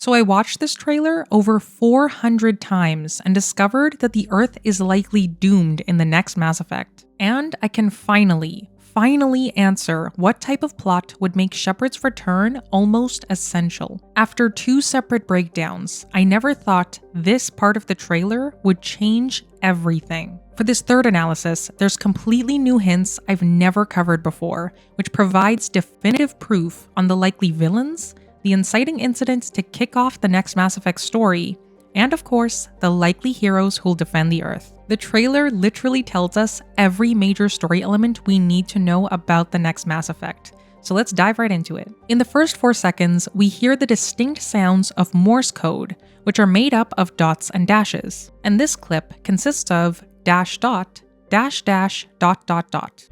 So I watched this trailer over 400 times and discovered that the Earth is likely doomed in the next Mass Effect. And I can finally answer what type of plot would make Shepard's return almost essential. After 2 separate breakdowns, I never thought this part of the trailer would change everything. For this third analysis, there's completely new hints I've never covered before, which provides definitive proof on the likely villains, the inciting incidents to kick off the next Mass Effect story, and of course, the likely heroes who'll defend the Earth. The trailer literally tells us every major story element we need to know about the next Mass Effect. So let's dive right into it. In the first 4 seconds, we hear the distinct sounds of Morse code, which are made up of dots and dashes. And this clip consists of dash dot, dash dash, dot dot dot,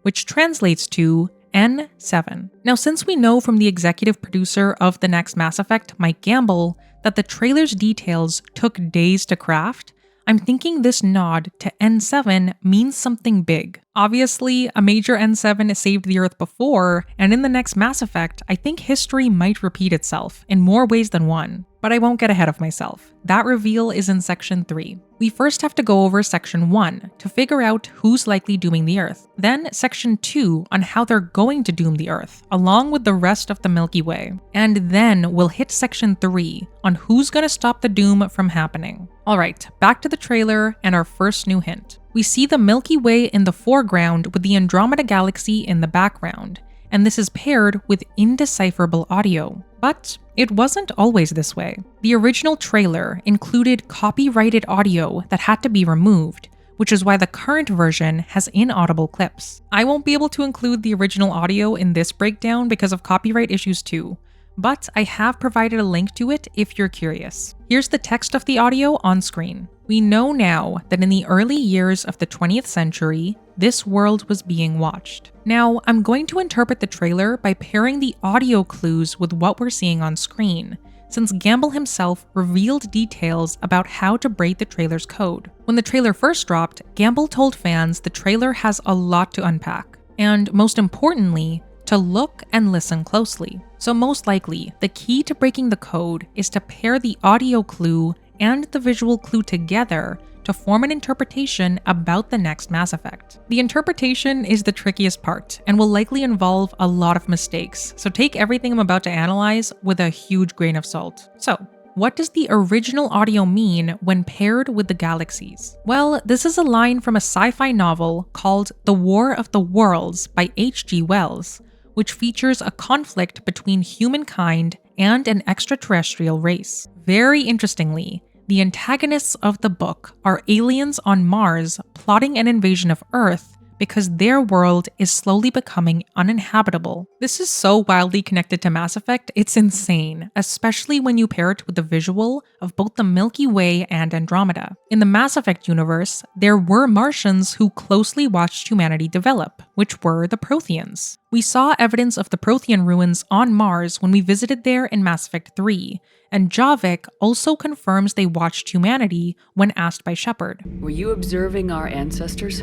which translates to N7. Now, since we know from the executive producer of the next Mass Effect, Mike Gamble, that the trailer's details took days to craft, I'm thinking this nod to N7 means something big. Obviously, a major N7 saved the Earth before, and in the next Mass Effect, I think history might repeat itself in more ways than one. But I won't get ahead of myself. That reveal is in Section 3. We first have to go over Section 1 to figure out who's likely dooming the Earth. Then Section 2 on how they're going to doom the Earth, along with the rest of the Milky Way. And then we'll hit Section 3 on who's gonna stop the doom from happening. Alright, back to the trailer and our first new hint. We see the Milky Way in the foreground with the Andromeda Galaxy in the background, and this is paired with indecipherable audio. But it wasn't always this way. The original trailer included copyrighted audio that had to be removed, which is why the current version has inaudible clips. I won't be able to include the original audio in this breakdown because of copyright issues too, but I have provided a link to it if you're curious. Here's the text of the audio on screen. We know now that in the early years of the 20th century, this world was being watched. Now, I'm going to interpret the trailer by pairing the audio clues with what we're seeing on screen, since Gamble himself revealed details about how to break the trailer's code. When the trailer first dropped, Gamble told fans the trailer has a lot to unpack, and most importantly, to look and listen closely. So most likely, the key to breaking the code is to pair the audio clue and the visual clue together to form an interpretation about the next Mass Effect. The interpretation is the trickiest part and will likely involve a lot of mistakes, so take everything I'm about to analyze with a huge grain of salt. So, what does the original audio mean when paired with the Galaxies? Well, this is a line from a sci-fi novel called The War of the Worlds by H.G. Wells, which features a conflict between humankind and an extraterrestrial race. Very interestingly, the antagonists of the book are aliens on Mars plotting an invasion of Earth because their world is slowly becoming uninhabitable. This is so wildly connected to Mass Effect, it's insane, especially when you pair it with the visual of both the Milky Way and Andromeda. In the Mass Effect universe, there were Martians who closely watched humanity develop, which were the Protheans. We saw evidence of the Prothean ruins on Mars when we visited there in Mass Effect 3, and Javik also confirms they watched humanity when asked by Shepard. Were you observing our ancestors?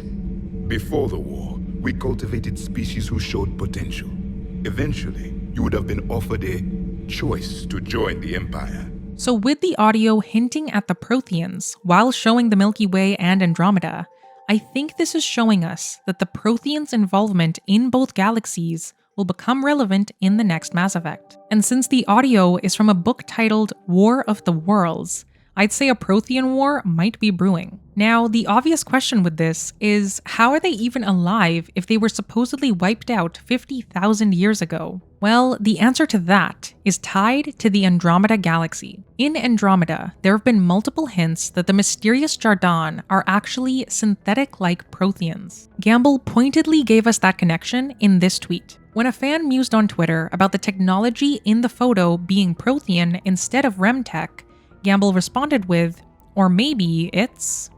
Before the war, we cultivated species who showed potential. Eventually, you would have been offered a choice to join the Empire. So with the audio hinting at the Protheans while showing the Milky Way and Andromeda, I think this is showing us that the Protheans' involvement in both galaxies will become relevant in the next Mass Effect. And since the audio is from a book titled War of the Worlds, I'd say a Prothean war might be brewing. Now, the obvious question with this is, how are they even alive if they were supposedly wiped out 50,000 years ago? Well, the answer to that is tied to the Andromeda Galaxy. In Andromeda, there have been multiple hints that the mysterious Jardan are actually synthetic-like Protheans. Gamble pointedly gave us that connection in this tweet. When a fan mused on Twitter about the technology in the photo being Prothean instead of Remtech, Gamble responded with, or maybe it's ...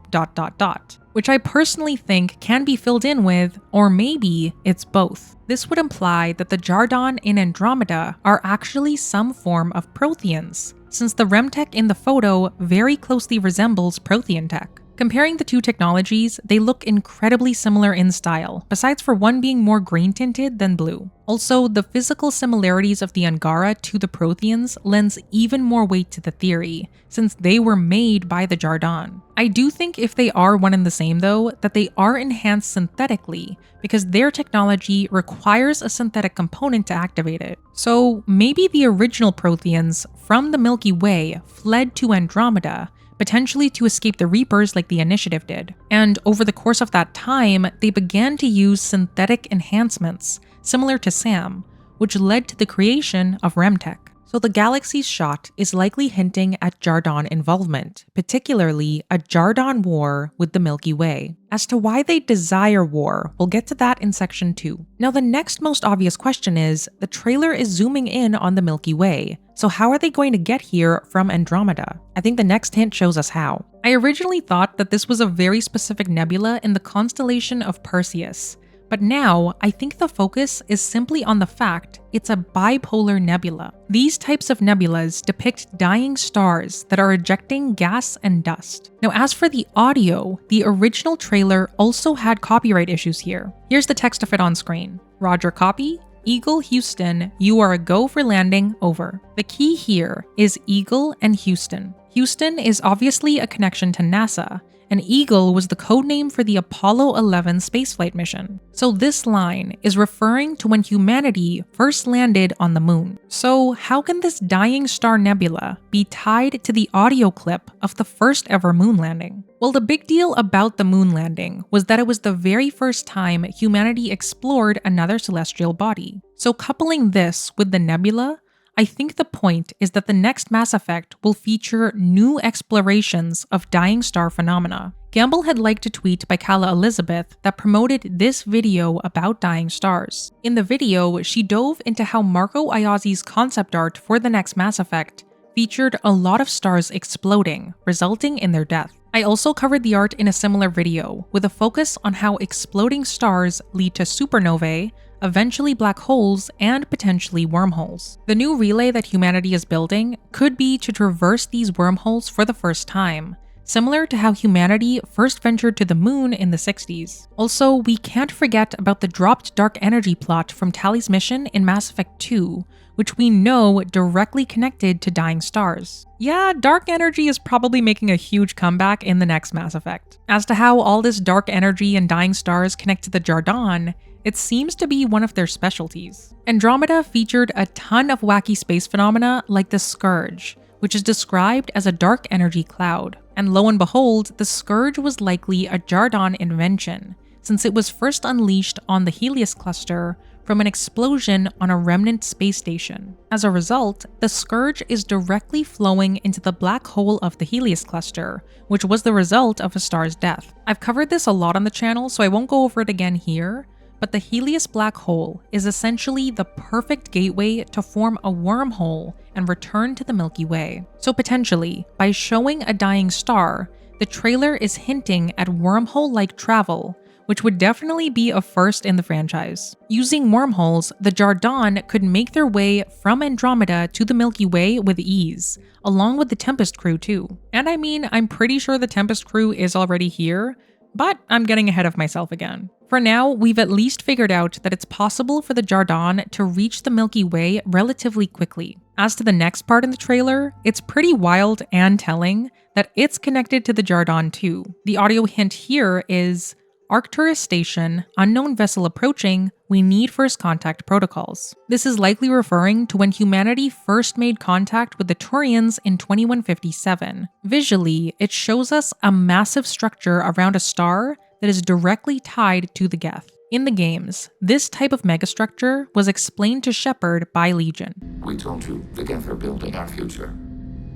which I personally think can be filled in with, or maybe it's both. This would imply that the Jardan in Andromeda are actually some form of Protheans, since the Remtech in the photo very closely resembles Prothean tech. Comparing the two technologies, they look incredibly similar in style, besides for one being more green-tinted than blue. Also, the physical similarities of the Angara to the Protheans lends even more weight to the theory, since they were made by the Jardan. I do think if they are one and the same though, that they are enhanced synthetically, because their technology requires a synthetic component to activate it. So maybe the original Protheans from the Milky Way fled to Andromeda, potentially to escape the Reapers like the Initiative did. And over the course of that time, they began to use synthetic enhancements, similar to SAM, which led to the creation of Remtech. So the Galaxies shot is likely hinting at Jardan involvement, particularly a Jardan war with the Milky Way. As to why they desire war, we'll get to that in section 2. Now the next most obvious question is, the trailer is zooming in on the Milky Way, so how are they going to get here from Andromeda? I think the next hint shows us how. I originally thought that this was a very specific nebula in the constellation of Perseus, but now I think the focus is simply on the fact it's a bipolar nebula. These types of nebulas depict dying stars that are ejecting gas and dust. Now as for the audio, the original trailer also had copyright issues here. Here's the text of it on screen. Roger copy. Eagle Houston, you are a go for landing, over. The key here is Eagle and Houston. Houston is obviously a connection to NASA, and Eagle was the codename for the Apollo 11 spaceflight mission. So this line is referring to when humanity first landed on the moon. So how can this dying star nebula be tied to the audio clip of the first ever moon landing? Well, the big deal about the moon landing was that it was the very first time humanity explored another celestial body. So coupling this with the nebula, I think the point is that the next Mass Effect will feature new explorations of dying star phenomena. Gamble had liked a tweet by Kala Elizabeth that promoted this video about dying stars. In the video, she dove into how Marco Iazzi's concept art for the next Mass Effect featured a lot of stars exploding, resulting in their death. I also covered the art in a similar video, with a focus on how exploding stars lead to supernovae, eventually black holes, and potentially wormholes. The new relay that humanity is building could be to traverse these wormholes for the first time, similar to how humanity first ventured to the moon in the 60s. Also, we can't forget about the dropped dark energy plot from Tali's mission in Mass Effect 2, which we know directly connected to dying stars. Yeah, dark energy is probably making a huge comeback in the next Mass Effect. As to how all this dark energy and dying stars connect to the Jardan, it seems to be one of their specialties. Andromeda featured a ton of wacky space phenomena like the Scourge, which is described as a dark energy cloud. And lo and behold, the Scourge was likely a Jardan invention, since it was first unleashed on the Helios cluster from an explosion on a remnant space station. As a result, the Scourge is directly flowing into the black hole of the Helios cluster, which was the result of a star's death. I've covered this a lot on the channel, so I won't go over it again here, but the Helios black hole is essentially the perfect gateway to form a wormhole and return to the Milky Way. So potentially, by showing a dying star, the trailer is hinting at wormhole-like travel, which would definitely be a first in the franchise. Using wormholes, the Jardan could make their way from Andromeda to the Milky Way with ease, along with the Tempest Crew too. And I mean, I'm pretty sure the Tempest Crew is already here, but I'm getting ahead of myself again. For now, we've at least figured out that it's possible for the Jardan to reach the Milky Way relatively quickly. As to the next part in the trailer, it's pretty wild and telling that it's connected to the Jardan too. The audio hint here is, Arcturus Station, unknown vessel approaching, we need first contact protocols. This is likely referring to when humanity first made contact with the Turians in 2157. Visually, it shows us a massive structure around a star that is directly tied to the Geth. In the games, this type of megastructure was explained to Shepard by Legion. We told you the Geth are building our future.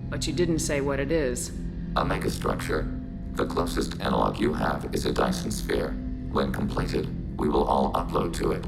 But you didn't say what it is. A megastructure. The closest analog you have is a Dyson sphere. When completed, we will all upload to it.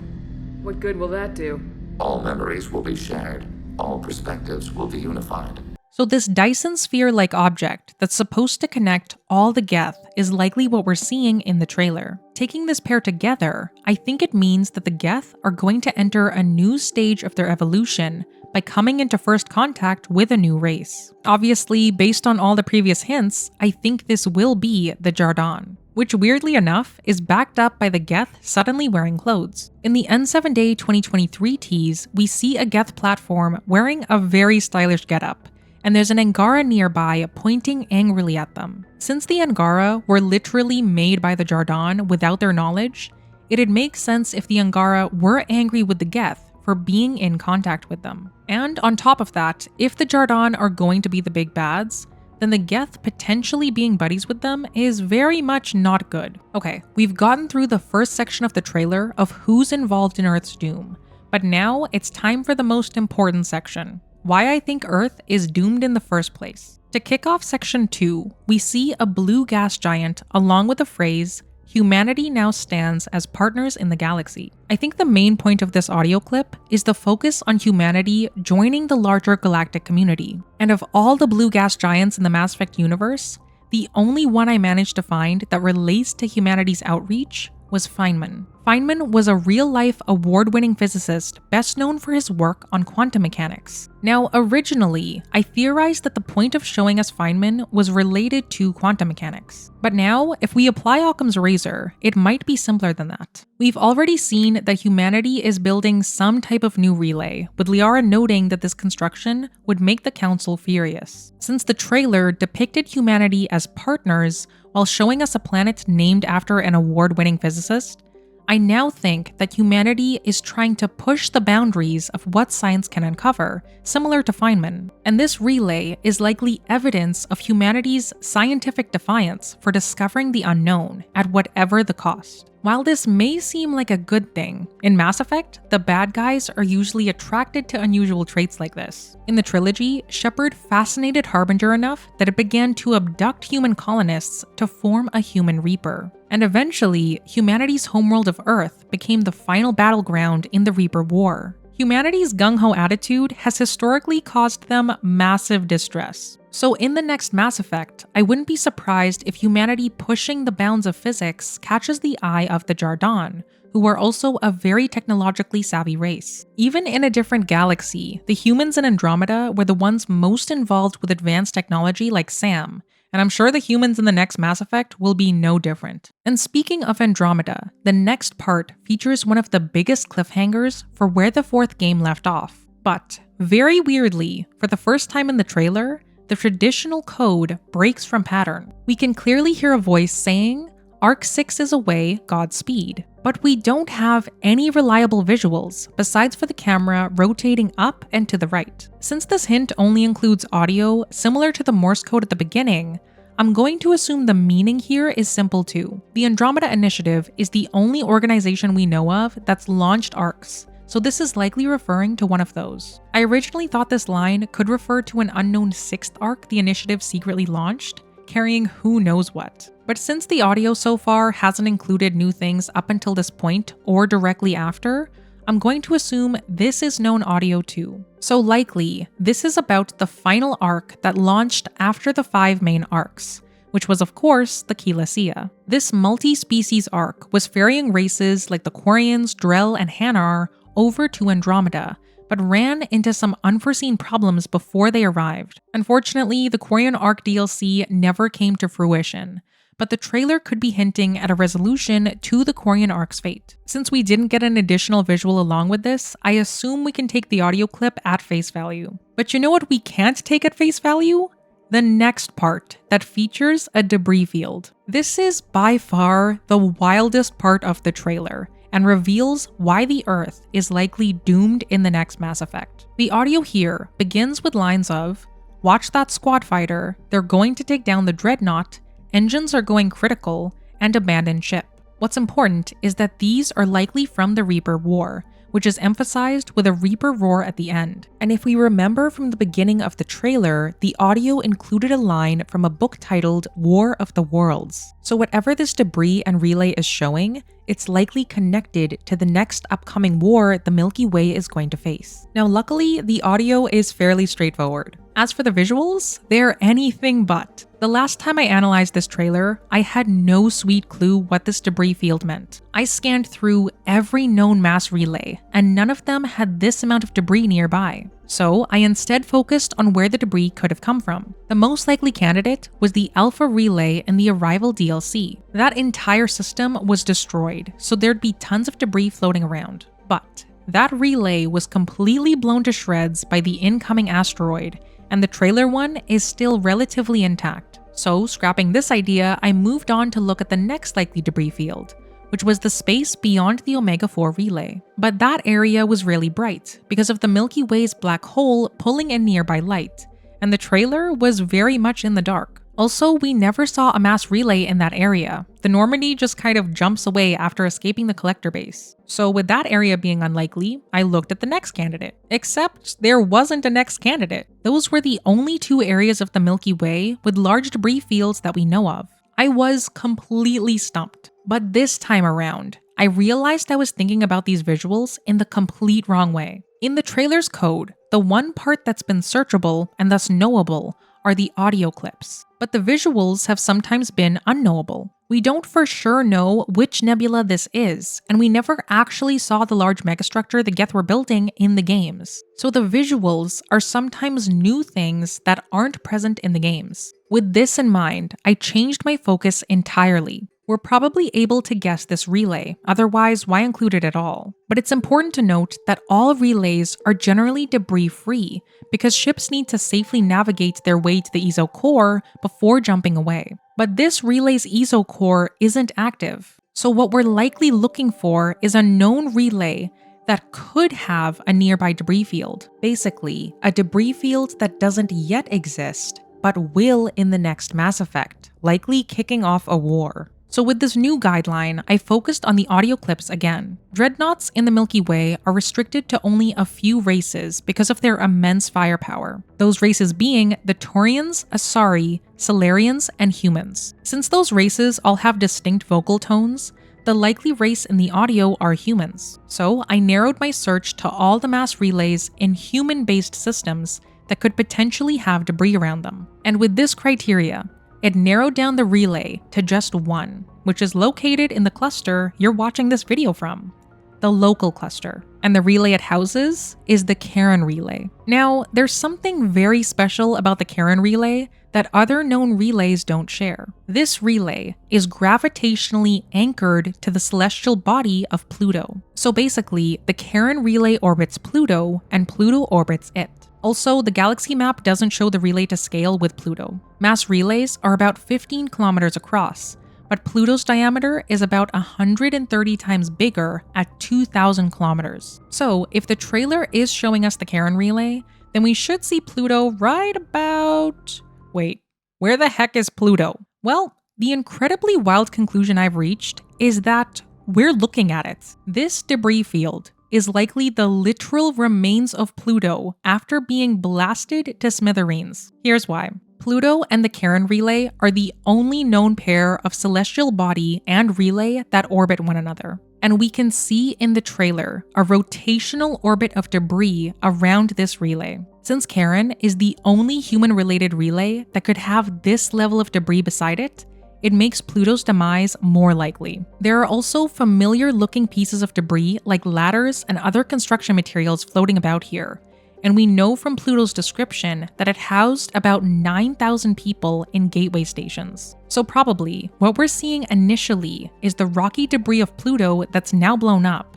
What good will that do? All memories will be shared. All perspectives will be unified. So this Dyson sphere-like object that's supposed to connect all the Geth is likely what we're seeing in the trailer. Taking this pair together, I think it means that the Geth are going to enter a new stage of their evolution by coming into first contact with a new race. Obviously, based on all the previous hints, I think this will be the Jardan, which weirdly enough is backed up by the Geth suddenly wearing clothes. In the N7-Day 2023 tease, we see a Geth platform wearing a very stylish getup, and there's an Angara nearby pointing angrily at them. Since the Angara were literally made by the Jardan without their knowledge, it'd make sense if the Angara were angry with the Geth for being in contact with them. And on top of that, if the Jardan are going to be the big bads, then the Geth potentially being buddies with them is very much not good. Okay, we've gotten through the first section of the trailer of who's involved in Earth's doom, but now it's time for the most important section: why I think Earth is doomed in the first place. To kick off section 2, we see a blue gas giant along with the phrase, "Humanity now stands as partners in the galaxy." I think the main point of this audio clip is the focus on humanity joining the larger galactic community. And of all the blue gas giants in the Mass Effect universe, the only one I managed to find that relates to humanity's outreach was Feynman. Feynman was a real-life award-winning physicist best known for his work on quantum mechanics. Now, originally, I theorized that the point of showing us Feynman was related to quantum mechanics. But now, if we apply Occam's razor, it might be simpler than that. We've already seen that humanity is building some type of new relay, with Liara noting that this construction would make the Council furious. Since the trailer depicted humanity as partners while showing us a planet named after an award-winning physicist, I now think that humanity is trying to push the boundaries of what science can uncover, similar to Feynman. And this relay is likely evidence of humanity's scientific defiance for discovering the unknown at whatever the cost. While this may seem like a good thing, in Mass Effect, the bad guys are usually attracted to unusual traits like this. In the trilogy, Shepard fascinated Harbinger enough that it began to abduct human colonists to form a human Reaper. And eventually, humanity's homeworld of Earth became the final battleground in the Reaper War. Humanity's gung-ho attitude has historically caused them massive distress. So in the next Mass Effect, I wouldn't be surprised if humanity pushing the bounds of physics catches the eye of the Jardan, who are also a very technologically savvy race. Even in a different galaxy, the humans in Andromeda were the ones most involved with advanced technology like Sam, and I'm sure the humans in the next Mass Effect will be no different. And speaking of Andromeda, the next part features one of the biggest cliffhangers for where the fourth game left off. But, very weirdly, for the first time in the trailer, the traditional code breaks from pattern. We can clearly hear a voice saying, "Arc 6 is away, Godspeed." But we don't have any reliable visuals, besides for the camera rotating up and to the right. Since this hint only includes audio similar to the Morse code at the beginning, I'm going to assume the meaning here is simple too. The Andromeda Initiative is the only organization we know of that's launched arcs, so this is likely referring to one of those. I originally thought this line could refer to an unknown 6th arc the Initiative secretly launched, carrying who knows what. But since the audio so far hasn't included new things up until this point or directly after, I'm going to assume this is known audio too. So likely, this is about the final arc that launched after the 5 main arcs, which was of course the Keylessia. This multi-species arc was ferrying races like the Quarians, Drell, and Hanar over to Andromeda, but ran into some unforeseen problems before they arrived. Unfortunately, the Quarian arc DLC never came to fruition, but the trailer could be hinting at a resolution to the Quarian arc's fate. Since we didn't get an additional visual along with this, I assume we can take the audio clip at face value. But you know what we can't take at face value? The next part that features a debris field. This is by far the wildest part of the trailer, and reveals why the Earth is likely doomed in the next Mass Effect. The audio here begins with lines of, "Watch that squad fighter, they're going to take down the Dreadnought, engines are going critical, and abandon ship." What's important is that these are likely from the Reaper War, which is emphasized with a Reaper roar at the end. And if we remember from the beginning of the trailer, the audio included a line from a book titled War of the Worlds. So whatever this debris and relay is showing, it's likely connected to the next upcoming war the Milky Way is going to face. Now luckily, the audio is fairly straightforward. As for the visuals, they're anything but. The last time I analyzed this trailer, I had no sweet clue what this debris field meant. I scanned through every known mass relay, and none of them had this amount of debris nearby. So I instead focused on where the debris could have come from. The most likely candidate was the Alpha Relay in the Arrival DLC. That entire system was destroyed, so there'd be tons of debris floating around. But that relay was completely blown to shreds by the incoming asteroid, and the trailer one is still relatively intact. So, scrapping this idea, I moved on to look at the next likely debris field, which was the space beyond the Omega-4 relay. But that area was really bright because of the Milky Way's black hole pulling in nearby light, and the trailer was very much in the dark. Also, we never saw a mass relay in that area. The Normandy just kind of jumps away after escaping the collector base. So with that area being unlikely, I looked at the next candidate. Except there wasn't a next candidate. Those were the only two areas of the Milky Way with large debris fields that we know of. I was completely stumped. But this time around, I realized I was thinking about these visuals in the complete wrong way. In the trailer's code, the one part that's been searchable and thus knowable are the audio clips, but the visuals have sometimes been unknowable. We don't for sure know which nebula this is, and we never actually saw the large megastructure the Geth were building in the games. So the visuals are sometimes new things that aren't present in the games. With this in mind, I changed my focus entirely. We're probably able to guess this relay, otherwise why include it at all? But it's important to note that all relays are generally debris-free because ships need to safely navigate their way to the ESO core before jumping away. But this relay's ESO core isn't active, so what we're likely looking for is a known relay that could have a nearby debris field. Basically, a debris field that doesn't yet exist, but will in the next Mass Effect, likely kicking off a war. So with this new guideline, I focused on the audio clips again. Dreadnoughts in the Milky Way are restricted to only a few races because of their immense firepower. Those races being the Taurians, Asari, Solarians, and humans. Since those races all have distinct vocal tones, the likely race in the audio are humans. So I narrowed my search to all the mass relays in human-based systems that could potentially have debris around them. And with this criteria, it narrowed down the relay to just one, which is located in the cluster you're watching this video from, the local cluster. And the relay it houses is the Charon relay. Now, there's something very special about the Charon relay that other known relays don't share. This relay is gravitationally anchored to the celestial body of Pluto. So basically, the Charon relay orbits Pluto, and Pluto orbits it. Also, the galaxy map doesn't show the relay to scale with Pluto. Mass relays are about 15 kilometers across, but Pluto's diameter is about 130 times bigger at 2,000 kilometers. So, if the trailer is showing us the Charon relay, then we should see Pluto right about... Wait, where the heck is Pluto? Well, the incredibly wild conclusion I've reached is that we're looking at it. This debris field is likely the literal remains of Pluto after being blasted to smithereens. Here's why. Pluto and the Charon relay are the only known pair of celestial body and relay that orbit one another. And we can see in the trailer a rotational orbit of debris around this relay. Since Charon is the only human-related relay that could have this level of debris beside it, it makes Pluto's demise more likely. There are also familiar-looking pieces of debris like ladders and other construction materials floating about here, and we know from Pluto's description that it housed about 9,000 people in gateway stations. So probably, what we're seeing initially is the rocky debris of Pluto that's now blown up,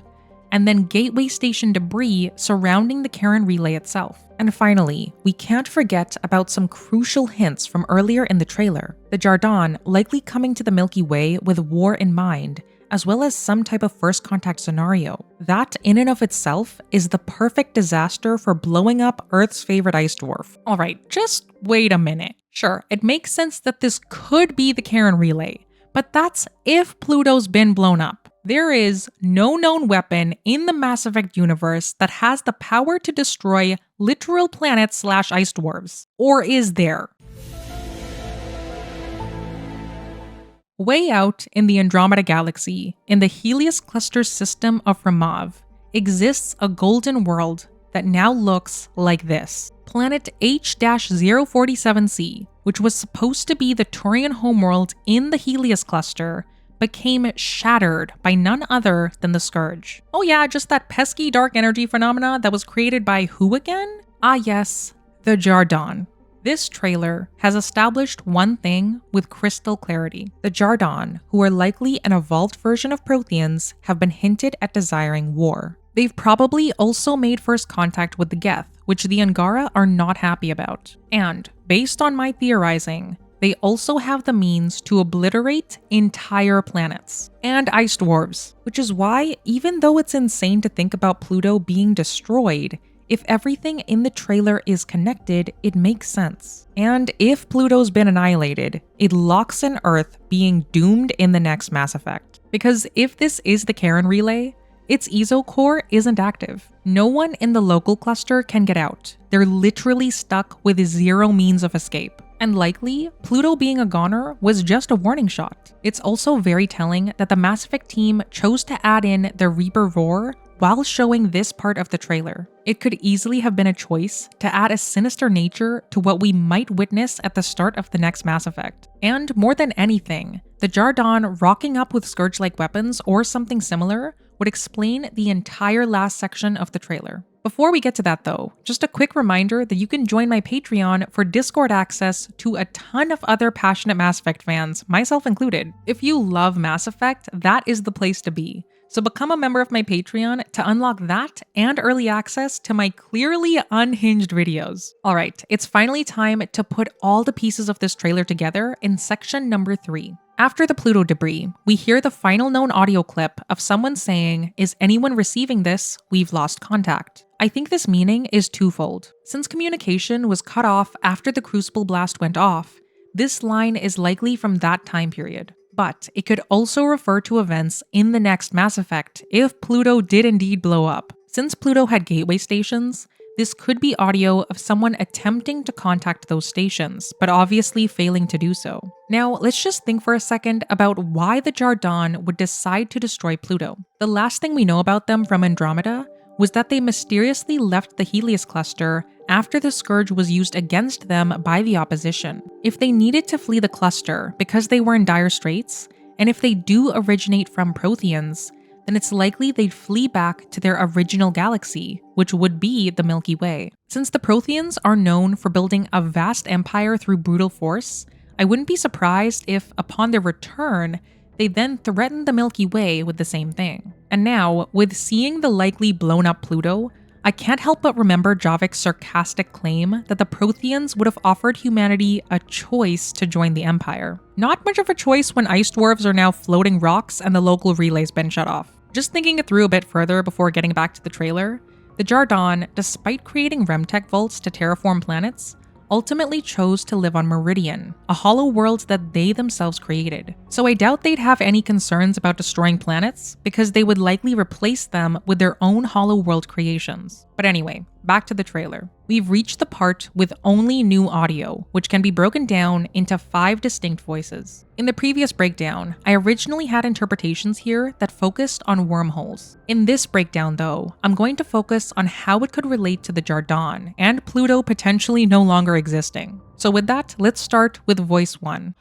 and then gateway station debris surrounding the Charon relay itself. And finally, we can't forget about some crucial hints from earlier in the trailer. The Jardin likely coming to the Milky Way with war in mind, as well as some type of first contact scenario. That in and of itself is the perfect disaster for blowing up Earth's favorite ice dwarf. Alright, just wait a minute. Sure, it makes sense that this could be the Charon relay, but that's if Pluto's been blown up. There is no known weapon in the Mass Effect universe that has the power to destroy literal planets / ice dwarves. Or is there? Way out in the Andromeda Galaxy, in the Helios cluster system of Ramov, exists a golden world that now looks like this. Planet H-047c, which was supposed to be the Turian homeworld in the Helios cluster, became shattered by none other than the Scourge. Oh yeah, just that pesky dark energy phenomena that was created by who again? Ah yes, the Jardan. This trailer has established one thing with crystal clarity. The Jardan, who are likely an evolved version of Protheans, have been hinted at desiring war. They've probably also made first contact with the Geth, which the Angara are not happy about. And, based on my theorizing, they also have the means to obliterate entire planets and ice dwarves, which is why, even though it's insane to think about Pluto being destroyed, if everything in the trailer is connected, it makes sense. And if Pluto's been annihilated, it locks in Earth being doomed in the next Mass Effect. Because if this is the Karen relay, its ESO core isn't active. No one in the local cluster can get out. They're literally stuck with zero means of escape. And likely, Pluto being a goner was just a warning shot. It's also very telling that the Mass Effect team chose to add in the Reaper roar while showing this part of the trailer. It could easily have been a choice to add a sinister nature to what we might witness at the start of the next Mass Effect. And more than anything, the Jardan rocking up with Scourge-like weapons or something similar would explain the entire last section of the trailer. Before we get to that though, just a quick reminder that you can join my Patreon for Discord access to a ton of other passionate Mass Effect fans, myself included. If you love Mass Effect, that is the place to be. So become a member of my Patreon to unlock that and early access to my clearly unhinged videos. Alright, it's finally time to put all the pieces of this trailer together in section number 3. After the Pluto debris, we hear the final known audio clip of someone saying, "Is anyone receiving this? We've lost contact." I think this meaning is twofold. Since communication was cut off after the Crucible blast went off, this line is likely from that time period. But it could also refer to events in the next Mass Effect if Pluto did indeed blow up. Since Pluto had gateway stations, this could be audio of someone attempting to contact those stations, but obviously failing to do so. Now, let's just think for a second about why the Jardan would decide to destroy Pluto. The last thing we know about them from Andromeda was that they mysteriously left the Helios cluster after the Scourge was used against them by the opposition. If they needed to flee the cluster because they were in dire straits, and if they do originate from Protheans, then it's likely they'd flee back to their original galaxy, which would be the Milky Way. Since the Protheans are known for building a vast empire through brutal force, I wouldn't be surprised if, upon their return, they then threatened the Milky Way with the same thing. And now, with seeing the likely blown up Pluto, I can't help but remember Javik's sarcastic claim that the Protheans would have offered humanity a choice to join the Empire. Not much of a choice when ice dwarves are now floating rocks and the local relay's been shut off. Just thinking it through a bit further before getting back to the trailer, the Jardan, despite creating Remtech vaults to terraform planets, ultimately chose to live on Meridian, a hollow world that they themselves created. So I doubt they'd have any concerns about destroying planets, because they would likely replace them with their own hollow world creations. But anyway, back to the trailer. We've reached the part with only new audio, which can be broken down into 5 distinct voices. In the previous breakdown, I originally had interpretations here that focused on wormholes. In this breakdown though, I'm going to focus on how it could relate to the Jardan, and Pluto potentially no longer existing. So with that, let's start with voice 1.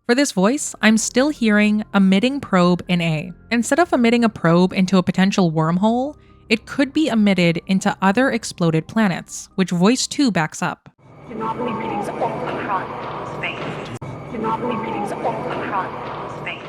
For this voice, I'm still hearing emitting probe in A. Instead of emitting a probe into a potential wormhole, it could be emitted into other exploded planets, which voice 2 backs up. Anomaly readings all across space. Anomaly readings all across space.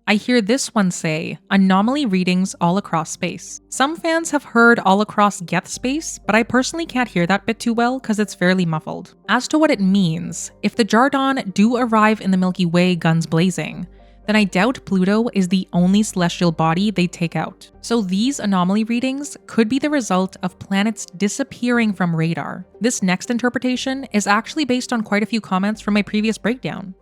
I hear this one say, anomaly readings all across space. Some fans have heard all across Geth space, but I personally can't hear that bit too well because it's fairly muffled. As to what it means, if the Jardan do arrive in the Milky Way guns blazing, then I doubt Pluto is the only celestial body they take out. So these anomaly readings could be the result of planets disappearing from radar. This next interpretation is actually based on quite a few comments from my previous breakdown.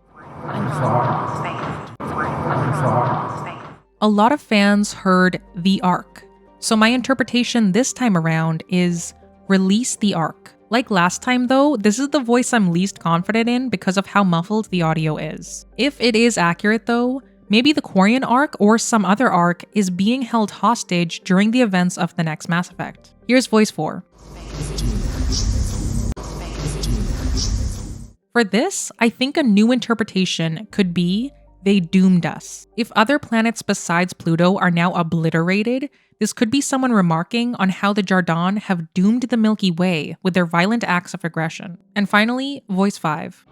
A lot of fans heard the Ark, so my interpretation this time around is release the Ark. Like last time though, this is the voice I'm least confident in because of how muffled the audio is. If it is accurate though, maybe the Quarian arc or some other arc is being held hostage during the events of the next Mass Effect. Here's voice 4. For this, I think a new interpretation could be, they doomed us. If other planets besides Pluto are now obliterated, this could be someone remarking on how the Jardan have doomed the Milky Way with their violent acts of aggression. And finally, voice 5.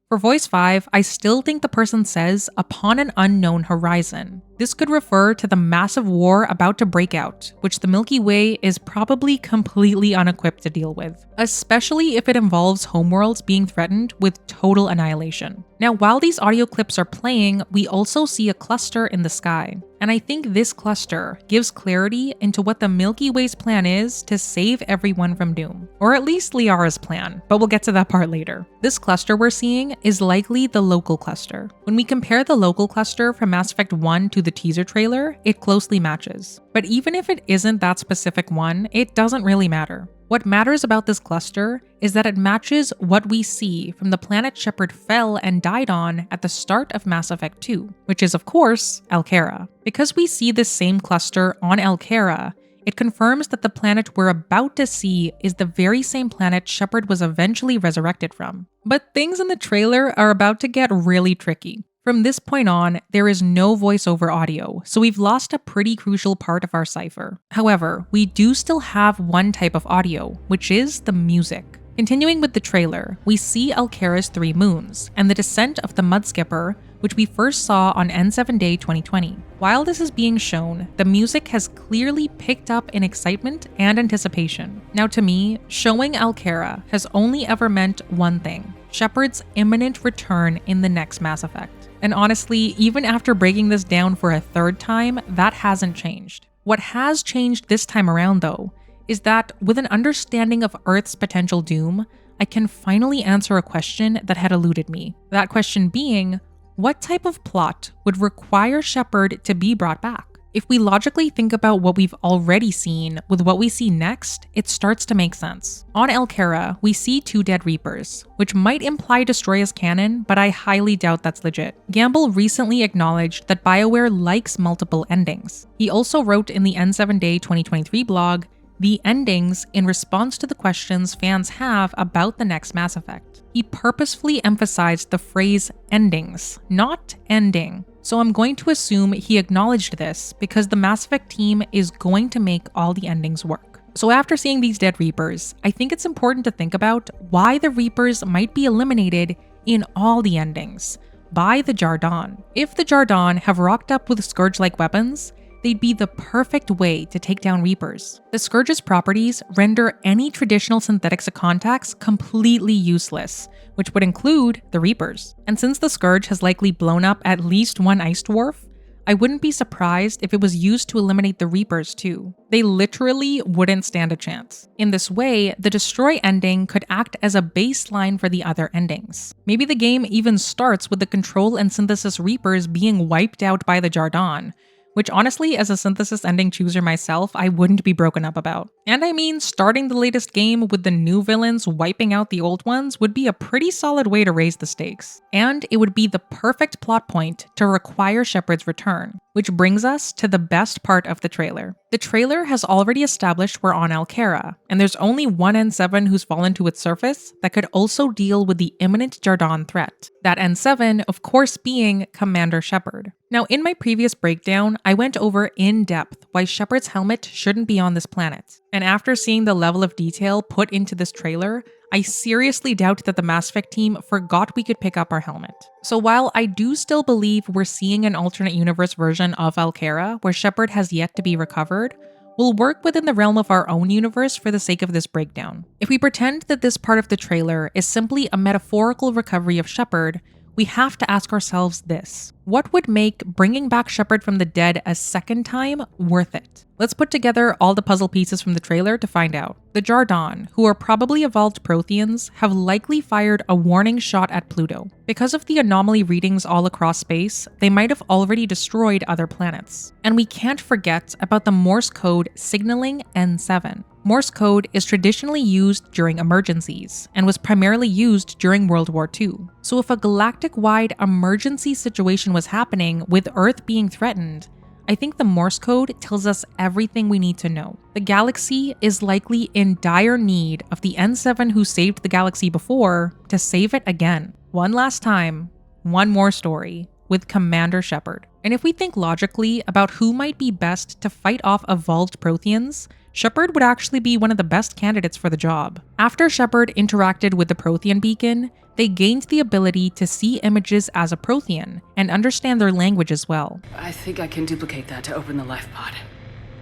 For voice 5, I still think the person says, upon an unknown horizon. This could refer to the massive war about to break out, which the Milky Way is probably completely unequipped to deal with, especially if it involves homeworlds being threatened with total annihilation. Now, while these audio clips are playing, we also see a cluster in the sky, and I think this cluster gives clarity into what the Milky Way's plan is to save everyone from doom. Or at least Liara's plan, but we'll get to that part later. This cluster we're seeing is likely the local cluster. When we compare the local cluster from Mass Effect 1 to the teaser trailer, it closely matches. But even if it isn't that specific one, it doesn't really matter. What matters about this cluster is that it matches what we see from the planet Shepard fell and died on at the start of Mass Effect 2, which is of course Alkera. Because we see this same cluster on Alkera, it confirms that the planet we're about to see is the very same planet Shepard was eventually resurrected from. But things in the trailer are about to get really tricky. From this point on, there is no voiceover audio, so we've lost a pretty crucial part of our cipher. However, we do still have one type of audio, which is the music. Continuing with the trailer, we see Alkera's 3 moons, and the descent of the Mudskipper, which we first saw on N7 Day 2020. While this is being shown, the music has clearly picked up in excitement and anticipation. Now to me, showing Alkera has only ever meant one thing: Shepard's imminent return in the next Mass Effect. And honestly, even after breaking this down for a 3rd time, that hasn't changed. What has changed this time around though, is that with an understanding of Earth's potential doom, I can finally answer a question that had eluded me. That question being, what type of plot would require Shepard to be brought back? If we logically think about what we've already seen with what we see next, it starts to make sense. On Alkera, we see 2 dead Reapers, which might imply Destroy as canon, but I highly doubt that's legit. Gamble recently acknowledged that BioWare likes multiple endings. He also wrote in the N7 Day 2023 blog, the endings in response to the questions fans have about the next Mass Effect. He purposefully emphasized the phrase endings, not ending. So I'm going to assume he acknowledged this because the Mass Effect team is going to make all the endings work. So after seeing these dead Reapers, I think it's important to think about why the Reapers might be eliminated in all the endings by the Jardan. If the Jardan have rocked up with Scourge-like weapons, they'd be the perfect way to take down Reapers. The Scourge's properties render any traditional synthetic contacts completely useless, which would include the Reapers. And since the Scourge has likely blown up at least one ice dwarf, I wouldn't be surprised if it was used to eliminate the Reapers too. They literally wouldn't stand a chance. In this way, the Destroy ending could act as a baseline for the other endings. Maybe the game even starts with the Control and Synthesis Reapers being wiped out by the Jardan, which honestly, as a Synthesis ending chooser myself, I wouldn't be broken up about. And I mean, starting the latest game with the new villains wiping out the old ones would be a pretty solid way to raise the stakes. And it would be the perfect plot point to require Shepard's return, which brings us to the best part of the trailer. The trailer has already established we're on Alkera, and there's only one N7 who's fallen to its surface that could also deal with the imminent Jardan threat. That N7, of course, being Commander Shepard. Now, in my previous breakdown, I went over in depth why Shepard's helmet shouldn't be on this planet. And after seeing the level of detail put into this trailer, I seriously doubt that the Mass Effect team forgot we could pick up our helmet. So while I do still believe we're seeing an alternate universe version of Alkera where Shepard has yet to be recovered, we'll work within the realm of our own universe for the sake of this breakdown. If we pretend that this part of the trailer is simply a metaphorical recovery of Shepard, we have to ask ourselves this. What would make bringing back Shepard from the dead a second time worth it? Let's put together all the puzzle pieces from the trailer to find out. The Jardan, who are probably evolved Protheans, have likely fired a warning shot at Pluto. Because of the anomaly readings all across space, they might have already destroyed other planets. And we can't forget about the Morse Code signaling N7. Morse code is traditionally used during emergencies and was primarily used during World War II. So if a galactic-wide emergency situation was happening with Earth being threatened, I think the Morse code tells us everything we need to know. The galaxy is likely in dire need of the N7 who saved the galaxy before to save it again. One last time, one more story with Commander Shepard. And if we think logically about who might be best to fight off evolved Protheans, Shepard would actually be one of the best candidates for the job. After Shepard interacted with the Prothean beacon, they gained the ability to see images as a Prothean and understand their language as well. I think I can duplicate that to open the life pod.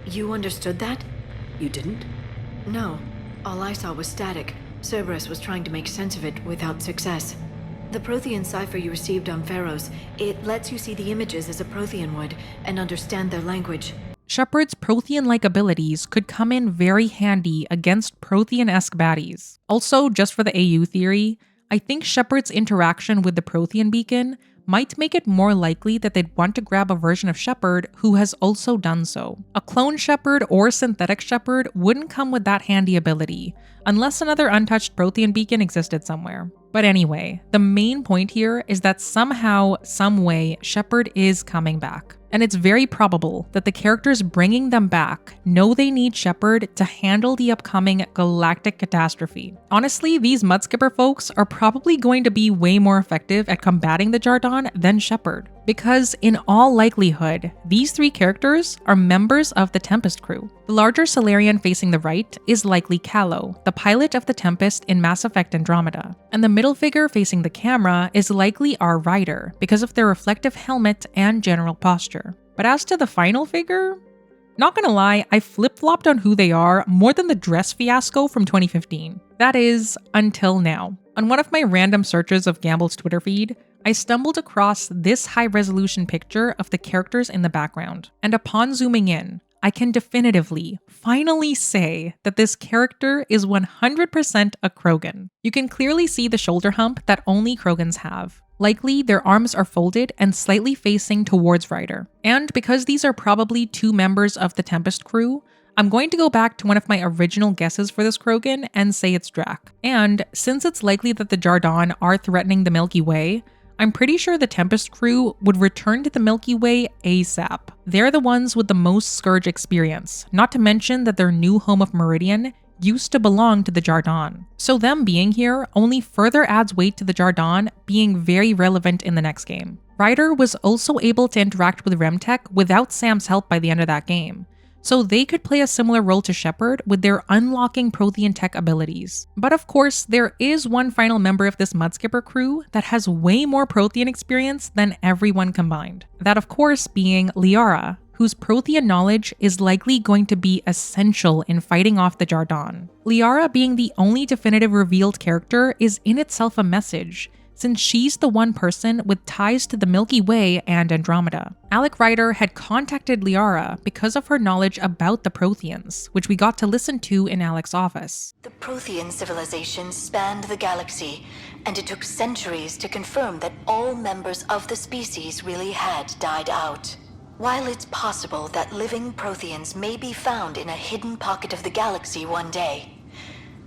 You understood that? You didn't? No. All I saw was static. Cerberus was trying to make sense of it without success. The Prothean cipher you received on Pharaohs, it lets you see the images as a Prothean would and understand their language. Shepard's Prothean-like abilities could come in very handy against Prothean-esque baddies. Also, just for the AU theory, I think Shepard's interaction with the Prothean beacon might make it more likely that they'd want to grab a version of Shepard who has also done so. A clone Shepard or synthetic Shepard wouldn't come with that handy ability, unless another untouched Prothean beacon existed somewhere. But anyway, the main point here is that somehow, someway, Shepard is coming back. And it's very probable that the characters bringing them back know they need Shepard to handle the upcoming galactic catastrophe. Honestly, these Mudskipper folks are probably going to be way more effective at combating the Jardan than Shepard, because in all likelihood, these three characters are members of the Tempest Crew. The larger Solarian facing the right is likely Callow, the pilot of the Tempest in Mass Effect Andromeda, and the middle figure facing the camera is likely our Ryder because of their reflective helmet and general posture. But as to the final figure, not gonna lie, I flip-flopped on who they are more than the dress fiasco from 2015. That is, until now. On one of my random searches of Gamble's Twitter feed, I stumbled across this high-resolution picture of the characters in the background, and upon zooming in, I can definitively, finally say that this character is 100% a Krogan. You can clearly see the shoulder hump that only Krogans have. Likely, their arms are folded and slightly facing towards Ryder. And because these are probably two members of the Tempest Crew, I'm going to go back to one of my original guesses for this Krogan and say it's Drac. And since it's likely that the Jardan are threatening the Milky Way, I'm pretty sure the Tempest Crew would return to the Milky Way ASAP. They're the ones with the most Scourge experience, not to mention that their new home of Meridian used to belong to the Jardan. So them being here only further adds weight to the Jardan being very relevant in the next game. Ryder was also able to interact with Remtech without Sam's help by the end of that game, so they could play a similar role to Shepard with their unlocking Prothean tech abilities. But of course, there is one final member of this Mudskipper crew that has way more Prothean experience than everyone combined. That of course being Liara, whose Prothean knowledge is likely going to be essential in fighting off the Jardan. Liara being the only definitive revealed character is in itself a message, since she's the one person with ties to the Milky Way and Andromeda. Alec Ryder had contacted Liara because of her knowledge about the Protheans, which we got to listen to in Alec's office. The Prothean civilization spanned the galaxy, and it took centuries to confirm that all members of the species really had died out. While it's possible that living Protheans may be found in a hidden pocket of the galaxy one day,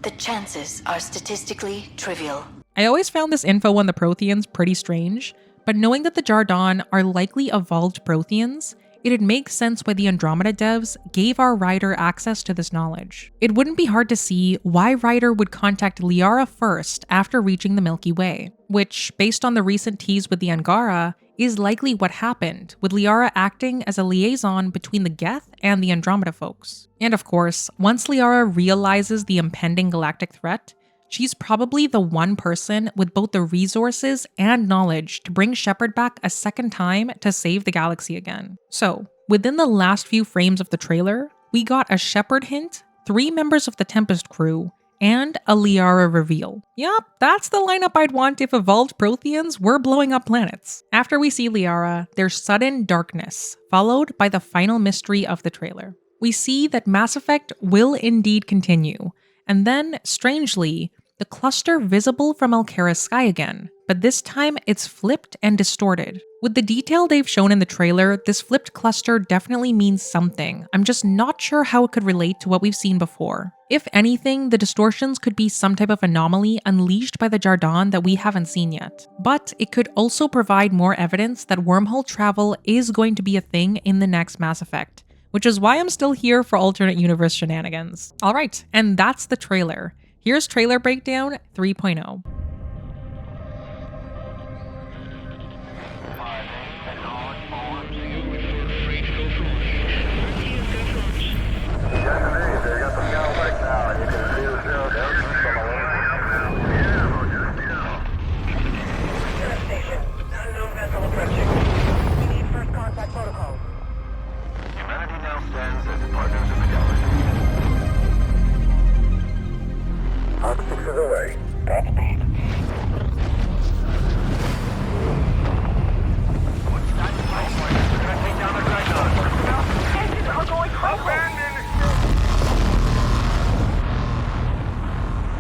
the chances are statistically trivial. I always found this info on the Protheans pretty strange, but knowing that the Jardan are likely evolved Protheans, it'd make sense why the Andromeda devs gave our Ryder access to this knowledge. It wouldn't be hard to see why Ryder would contact Liara first after reaching the Milky Way, which, based on the recent tease with the Angara, is likely what happened, with Liara acting as a liaison between the Geth and the Andromeda folks. And of course, once Liara realizes the impending galactic threat, she's probably the one person with both the resources and knowledge to bring Shepard back a second time to save the galaxy again. So, within the last few frames of the trailer, we got a Shepard hint, 3 members of the Tempest Crew, and a Liara reveal. Yup, that's the lineup I'd want if evolved Protheans were blowing up planets. After we see Liara, there's sudden darkness, followed by the final mystery of the trailer. We see that Mass Effect will indeed continue, and then, strangely, the cluster visible from Alkera's sky again, but this time it's flipped and distorted. With the detail they've shown in the trailer, this flipped cluster definitely means something. I'm just not sure how it could relate to what we've seen before. If anything, the distortions could be some type of anomaly unleashed by the Jardan that we haven't seen yet. But it could also provide more evidence that wormhole travel is going to be a thing in the next Mass Effect, which is why I'm still here for alternate universe shenanigans. Alright, and that's the trailer. Here's Trailer Breakdown 3.0.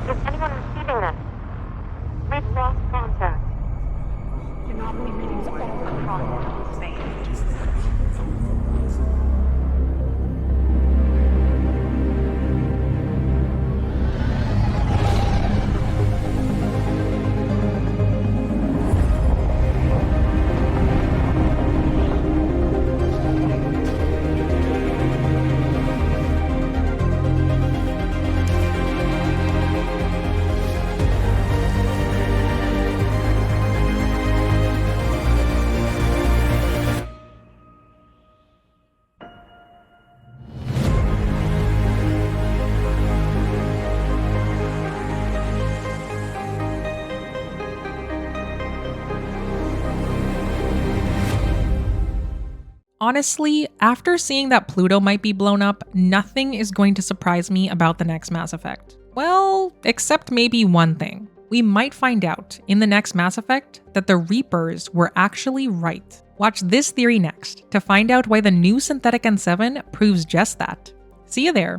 Is anyone receiving this? We've lost contact. Anomaly readings all across space. Honestly, after seeing that Pluto might be blown up, nothing is going to surprise me about the next Mass Effect. Well, except maybe one thing. We might find out in the next Mass Effect that the Reapers were actually right. Watch this theory next to find out why the new synthetic N7 proves just that. See you there.